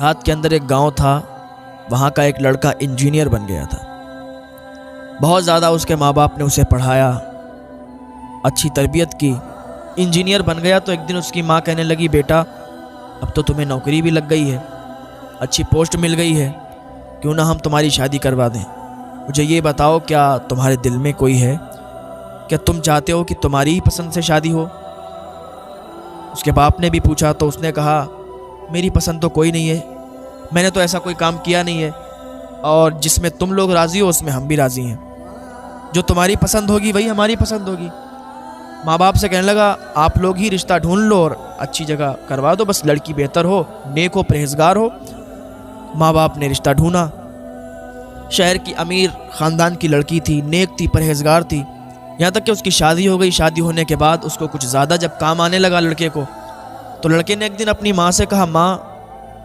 دیہات کے اندر ایک گاؤں تھا، وہاں کا ایک لڑکا انجینئر بن گیا تھا۔ بہت زیادہ اس کے ماں باپ نے اسے پڑھایا، اچھی تربیت کی، انجینئر بن گیا۔ تو ایک دن اس کی ماں کہنے لگی، بیٹا اب تو تمہیں نوکری بھی لگ گئی ہے، اچھی پوسٹ مل گئی ہے، کیوں نہ ہم تمہاری شادی کروا دیں؟ مجھے یہ بتاؤ، کیا تمہارے دل میں کوئی ہے؟ کیا تم چاہتے ہو کہ تمہاری ہی پسند سے شادی ہو؟ اس کے باپ نے بھی پوچھا تو اس نے کہا، میری پسند تو کوئی نہیں ہے، میں نے تو ایسا کوئی کام کیا نہیں ہے، اور جس میں تم لوگ راضی ہو اس میں ہم بھی راضی ہیں، جو تمہاری پسند ہوگی وہی ہماری پسند ہوگی۔ ماں باپ سے کہنے لگا، آپ لوگ ہی رشتہ ڈھونڈ لو اور اچھی جگہ کروا دو، بس لڑکی بہتر ہو، نیک ہو، پرہیزگار ہو۔ ماں باپ نے رشتہ ڈھونڈا، شہر کی امیر خاندان کی لڑکی تھی، نیک تھی، پرہیزگار تھی، یہاں تک کہ اس کی شادی ہو گئی۔ شادی ہونے کے بعد اس کو کچھ زیادہ جب کام آنے لگا لڑکے کو، تو لڑکے نے ایک دن اپنی ماں سے کہا، ماں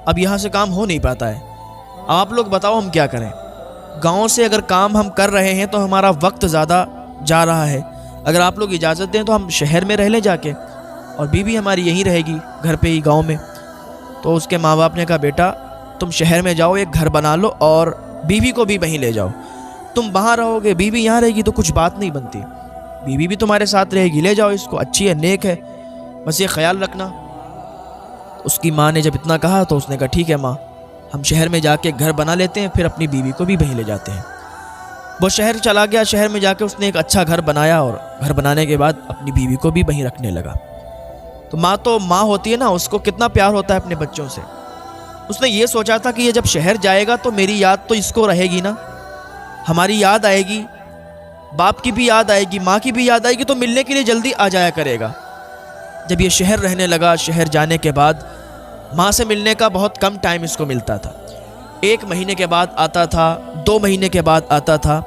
اب یہاں سے کام ہو نہیں پاتا ہے، آپ لوگ بتاؤ ہم کیا کریں؟ گاؤں سے اگر کام ہم کر رہے ہیں تو ہمارا وقت زیادہ جا رہا ہے، اگر آپ لوگ اجازت دیں تو ہم شہر میں رہ لیں جا کے، اور بیوی ہماری یہیں رہے گی گھر پہ ہی گاؤں میں۔ تو اس کے ماں باپ نے کہا، بیٹا تم شہر میں جاؤ، ایک گھر بنا لو اور بیوی کو بھی وہیں لے جاؤ، تم وہاں رہو گے، بیوی یہاں رہے گی تو کچھ بات نہیں بنتی، بیوی بھی تمہارے ساتھ رہے گی، لے جاؤ اس کو، اچھی ہے، نیک ہے، بس یہ خیال رکھنا۔ اس کی ماں نے جب اتنا کہا تو اس نے کہا، ٹھیک ہے ماں، ہم شہر میں جا کے گھر بنا لیتے ہیں، پھر اپنی بیوی کو بھی وہیں لے جاتے ہیں۔ وہ شہر چلا گیا، شہر میں جا کے اس نے ایک اچھا گھر بنایا، اور گھر بنانے کے بعد اپنی بیوی کو بھی وہیں رکھنے لگا۔ تو ماں ہوتی ہے نا، اس کو کتنا پیار ہوتا ہے اپنے بچوں سے۔ اس نے یہ سوچا تھا کہ یہ جب شہر جائے گا تو میری یاد تو اس کو رہے گی نا، ہماری یاد آئے گی، باپ کی بھی یاد آئے گی، ماں کی بھی یاد آئے گی، تو ملنے کے لیے جلدی آ جایا کرے گا۔ جب یہ شہر رہنے لگا، شہر جانے کے بعد ماں سے ملنے کا بہت کم ٹائم اس کو ملتا تھا، 1 مہینے کے بعد آتا تھا، 2 مہینے کے بعد آتا تھا،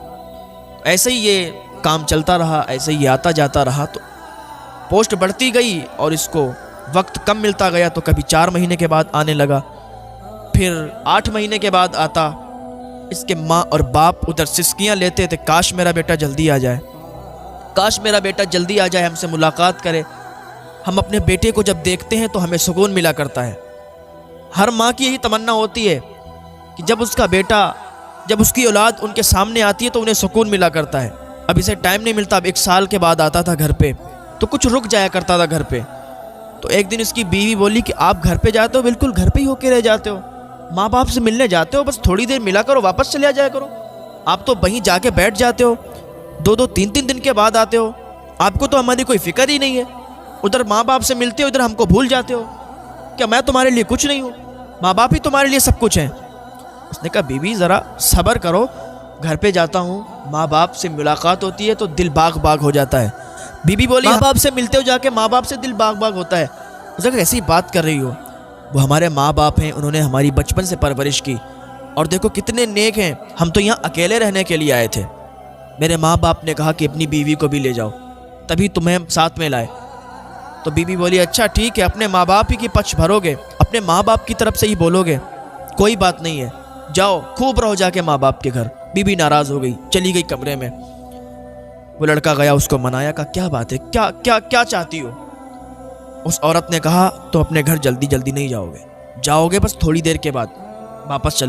ایسے ہی یہ کام چلتا رہا، ایسے ہی آتا جاتا رہا، تو پوسٹ بڑھتی گئی اور اس کو وقت کم ملتا گیا، تو کبھی 4 مہینے کے بعد آنے لگا، پھر 8 مہینے کے بعد آتا۔ اس کے ماں اور باپ ادھر سسکیاں لیتے تھے، کاش میرا بیٹا جلدی آ جائے، کاش میرا بیٹا جلدی آ جائے، ہم سے ملاقات کرے۔ ہم اپنے بیٹے کو جب دیکھتے ہیں تو ہمیں سکون ملا کرتا ہے۔ ہر ماں کی یہی تمنا ہوتی ہے کہ جب اس کا بیٹا، جب اس کی اولاد ان کے سامنے آتی ہے تو انہیں سکون ملا کرتا ہے۔ اب اسے ٹائم نہیں ملتا، اب 1 سال کے بعد آتا تھا گھر پہ، تو کچھ رک جایا کرتا تھا گھر پہ۔ تو ایک دن اس کی بیوی بولی کہ آپ گھر پہ جاتے ہو، بالکل گھر پہ ہی ہو کے رہ جاتے ہو، ماں باپ سے ملنے جاتے ہو، بس تھوڑی دیر ملا کرو، واپس چلے جایا کرو، آپ تو وہیں جا کے بیٹھ جاتے ہو، 2-2 3-3 دن کے بعد آتے ہو، آپ کو تو ہماری کوئی فکر ہی نہیں ہے، ادھر ماں باپ سے ملتے ہو، ادھر ہم کو بھول جاتے ہو، کیا میں تمہارے لیے کچھ نہیں ہوں؟ ماں باپ ہی تمہارے لیے سب کچھ ہیں۔ اس نے کہا، بیوی ذرا صبر کرو، گھر پہ جاتا ہوں، ماں باپ سے ملاقات ہوتی ہے تو دل باغ باغ ہو جاتا ہے۔ بیوی بولی، ماں باپ سے ملتے ہو جا کے، ماں باپ سے دل باغ باغ ہوتا ہے۔ اس نے کہا، ایسی بات کر رہی ہو، وہ ہمارے ماں باپ ہیں، انہوں نے ہماری بچپن سے پرورش کی، اور دیکھو کتنے نیک ہیں، ہم تو یہاں اکیلے رہنے کے لیے آئے تھے، میرے ماں باپ نے کہا کہ اپنی بیوی کو بھی لے جاؤ، تبھی تمہیں ساتھ میں لائے۔ تو بیوی بولی، اچھا ٹھیک ہے، اپنے ماں باپ ہی کی پچھ بھرو گے، اپنے ماں باپ کی طرف سے ہی بولو گے، کوئی بات نہیں ہے، جاؤ خوب رہو جا کے ماں باپ کے گھر۔ بیوی ناراض ہو گئی، چلی گئی کمرے میں۔ وہ لڑکا گیا، اس کو منایا، کہا، کیا بات ہے، کیا چاہتی ہو؟ اس عورت نے کہا، تو اپنے گھر جلدی جلدی نہیں جاؤ گے، بس تھوڑی دیر کے بعد واپس چلے